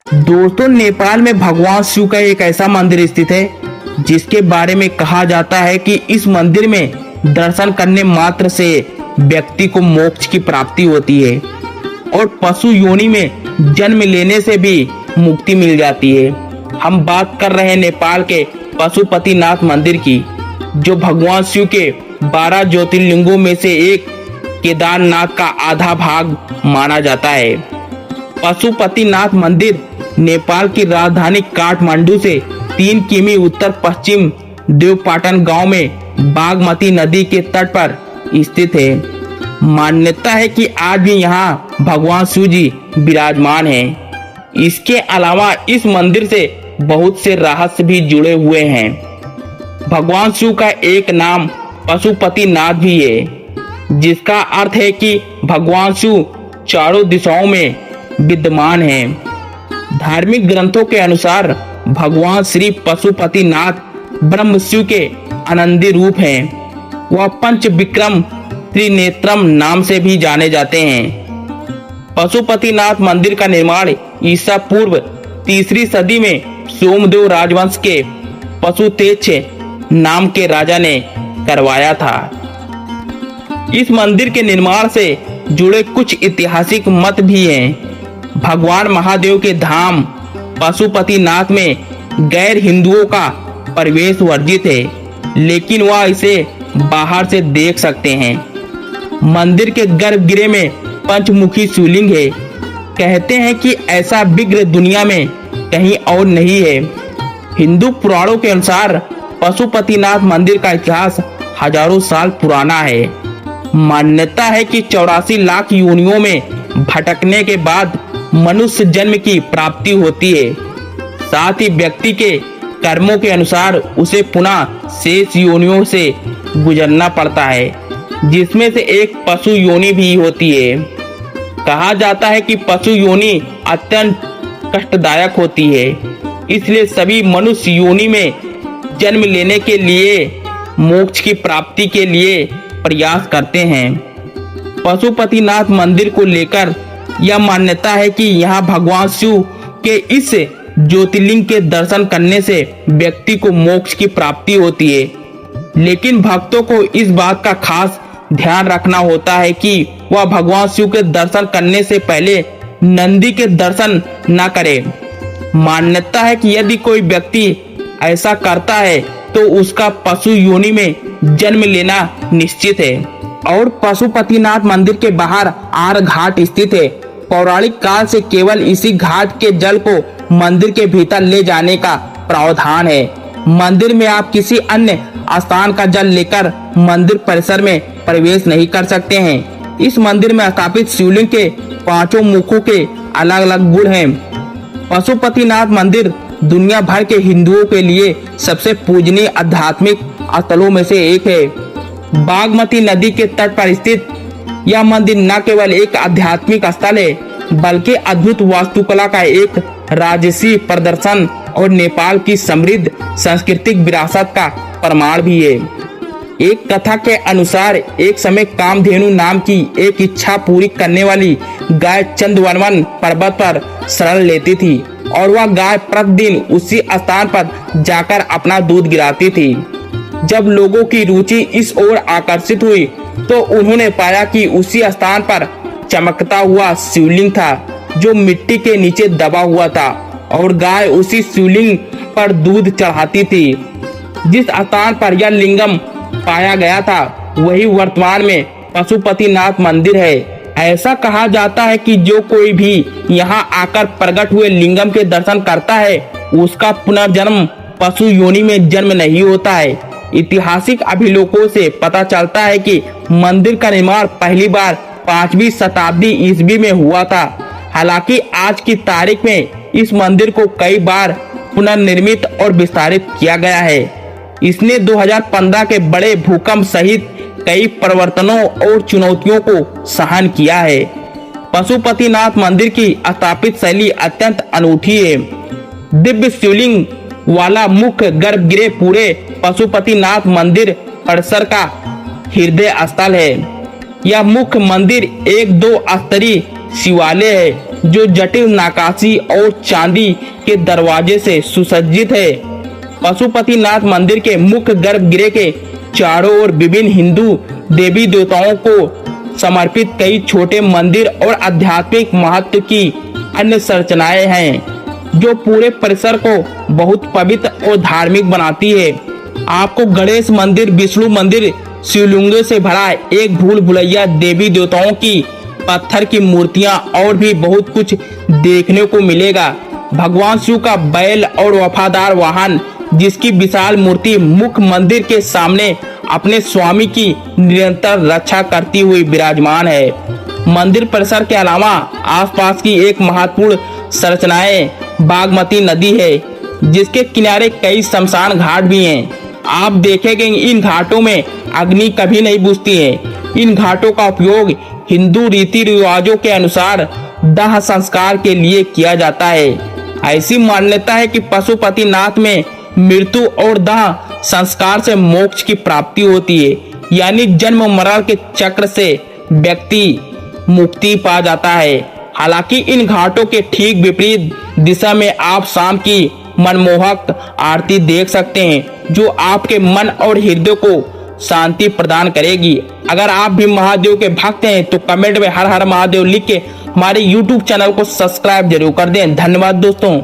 दोस्तों, नेपाल में भगवान शिव का एक ऐसा मंदिर स्थित है जिसके बारे में कहा जाता है कि इस मंदिर में दर्शन करने मात्र से व्यक्ति को मोक्ष की प्राप्ति होती है और पशु योनि में जन्म लेने से भी मुक्ति मिल जाती है। हम बात कर रहे हैं नेपाल के पशुपतिनाथ मंदिर की, जो भगवान शिव के 12 ज्योतिर्लिंगों में से एक केदारनाथ का आधा भाग माना जाता है। पशुपतिनाथ मंदिर नेपाल की राजधानी काठमांडू से 3 किमी उत्तर पश्चिम देवपाटन गांव में बागमती नदी के तट पर स्थित है। मान्यता है कि आज भी यहां भगवान शिव जी विराजमान हैं। इसके अलावा इस मंदिर से बहुत से रहस्य भी जुड़े हुए हैं। भगवान शिव का एक नाम पशुपतिनाथ भी है, जिसका अर्थ है कि भगवान शिव चारों दिशाओं में विद्यमान हैं। धार्मिक ग्रंथों के अनुसार भगवान श्री पशुपतिनाथ ब्रह्म शिव के आनंदी रूप हैं। वह पंच विक्रम त्रिनेत्रम नाम से भी जाने जाते हैं। पशुपतिनाथ मंदिर का निर्माण ईसा पूर्व 3री सदी में सोमदेव राजवंश के पशुतेज नाम के राजा ने करवाया था। इस मंदिर के निर्माण से जुड़े कुछ ऐतिहासिक मत भी हैं। भगवान महादेव के धाम पशुपतिनाथ में गैर हिंदुओं का प्रवेश वर्जित है, लेकिन वह इसे बाहर से देख सकते हैं। मंदिर के गर्भगृह में पंचमुखी शिवलिंग है। कहते हैं कि ऐसा विग्रह दुनिया में कहीं और नहीं है। हिंदू पुराणों के अनुसार पशुपतिनाथ मंदिर का इतिहास हजारों साल पुराना है। मान्यता है कि 84 लाख योनियों में भटकने के बाद मनुष्य जन्म की प्राप्ति होती है। साथ ही व्यक्ति के कर्मों के अनुसार उसे पुनः शेष योनियों से गुजरना पड़ता है, जिसमें से एक पशु योनि भी होती है। कहा जाता है कि पशु योनि अत्यंत कष्टदायक होती है, इसलिए सभी मनुष्य योनि में जन्म लेने के लिए मोक्ष की प्राप्ति के लिए प्रयास करते हैं। पशुपतिनाथ मंदिर को लेकर यह मान्यता है कि यहाँ भगवान शिव के इस ज्योतिर्लिंग के दर्शन करने से व्यक्ति को मोक्ष की प्राप्ति होती है, लेकिन भक्तों को इस बात का खास ध्यान रखना होता है कि वह भगवान शिव के दर्शन करने से पहले नंदी के दर्शन न करे। मान्यता है कि यदि कोई व्यक्ति ऐसा करता है तो उसका पशु योनि में जन्म लेना निश्चित है। और पशुपतिनाथ मंदिर के बाहर आर घाट स्थित है। पौराणिक काल से केवल इसी घाट के जल को मंदिर के भीतर ले जाने का प्रावधान है। मंदिर में आप किसी अन्य स्थान का जल लेकर मंदिर परिसर में प्रवेश नहीं कर सकते हैं। इस मंदिर में स्थापित शिवलिंग के 5 मुखों के अलग अलग गुण हैं। पशुपतिनाथ मंदिर दुनिया भर के हिंदुओं के लिए सबसे पूजनीय आध्यात्मिक स्थलों में से एक है। बागमती नदी के तट पर स्थित यह मंदिर न केवल एक आध्यात्मिक स्थल है, बल्कि अद्भुत वास्तुकला का एक राजसी प्रदर्शन और नेपाल की समृद्ध सांस्कृतिक विरासत का प्रमाण भी है। एक कथा के अनुसार एक समय कामधेनु नाम की एक इच्छा पूरी करने वाली गाय चंदवनवन पर्वत पर शरण लेती थी और वह गाय प्रतिदिन उसी स्थान पर जाकर अपना दूध गिराती थी। जब लोगों की रुचि इस ओर आकर्षित हुई तो उन्होंने पाया कि उसी स्थान पर चमकता हुआ शिवलिंग था, जो मिट्टी के नीचे दबा हुआ था, और गाय उसी शिवलिंग पर दूध चढ़ाती थी। जिस स्थान पर यह लिंगम पाया गया था वही वर्तमान में पशुपतिनाथ मंदिर है। ऐसा कहा जाता है कि जो कोई भी यहाँ आकर प्रकट हुए लिंगम के दर्शन करता है उसका पुनर्जन्म पशु योनि में जन्म नहीं होता है। ऐतिहासिक अभिलेखों से पता चलता है कि मंदिर का निर्माण पहली बार 5वीं शताब्दी ईस्वी में हुआ था। हालांकि आज की तारीख में इस मंदिर को कई बार पुनर्निर्मित और विस्तारित किया गया है। इसने 2015 के बड़े भूकंप सहित कई परिवर्तनों और चुनौतियों को सहन किया है। पशुपतिनाथ मंदिर की स्थापित शैली अत्यंत अनूठी है। दिव्य शिवलिंग वाला मुख्य गर्भगृह पूरे पशुपतिनाथ मंदिर परिसर का हृदय स्थल है। यह मुख्य मंदिर 1-2 स्तरीय शिवालय है जो जटिल नक्काशी और चांदी के दरवाजे से सुसज्जित है। पशुपतिनाथ मंदिर के मुख्य गर्भगृह के चारों ओर विभिन्न हिंदू देवी देवताओं को समर्पित कई छोटे मंदिर और आध्यात्मिक महत्व की अन्य संरचनाएं हैं जो पूरे परिसर को बहुत पवित्र और धार्मिक बनाती है। आपको गणेश मंदिर, विष्णु मंदिर, शिवलिंगों से भरा एक भूल भुलैया, देवी देवताओं की पत्थर की मूर्तियां और भी बहुत कुछ देखने को मिलेगा। भगवान शिव का बैल और वफादार वाहन जिसकी विशाल मूर्ति मुख्य मंदिर के सामने अपने स्वामी की निरंतर रक्षा करती हुई विराजमान है। मंदिर परिसर के अलावा आसपास की एक महत्वपूर्ण संरचनाएं बागमती नदी है जिसके किनारे कई शमशान घाट भी हैं। आप देखेंगे इन घाटों में अग्नि कभी नहीं बुझती है। इन घाटों का उपयोग हिंदू रीति रिवाजों के अनुसार दाह संस्कार के लिए किया जाता है। ऐसी मान्यता है कि पशुपतिनाथ में मृत्यु और दाह संस्कार से मोक्ष की प्राप्ति होती है, यानी जन्म मरण के चक्र से व्यक्ति मुक्ति पा जाता है। हालांकि इन घाटों के ठीक विपरीत दिशा में आप शाम की मनमोहक आरती देख सकते हैं जो आपके मन और हृदय को शांति प्रदान करेगी। अगर आप भी महादेव के भक्त हैं तो कमेंट में हर हर महादेव लिख के हमारे YouTube चैनल को सब्सक्राइब जरूर कर दें। धन्यवाद दोस्तों।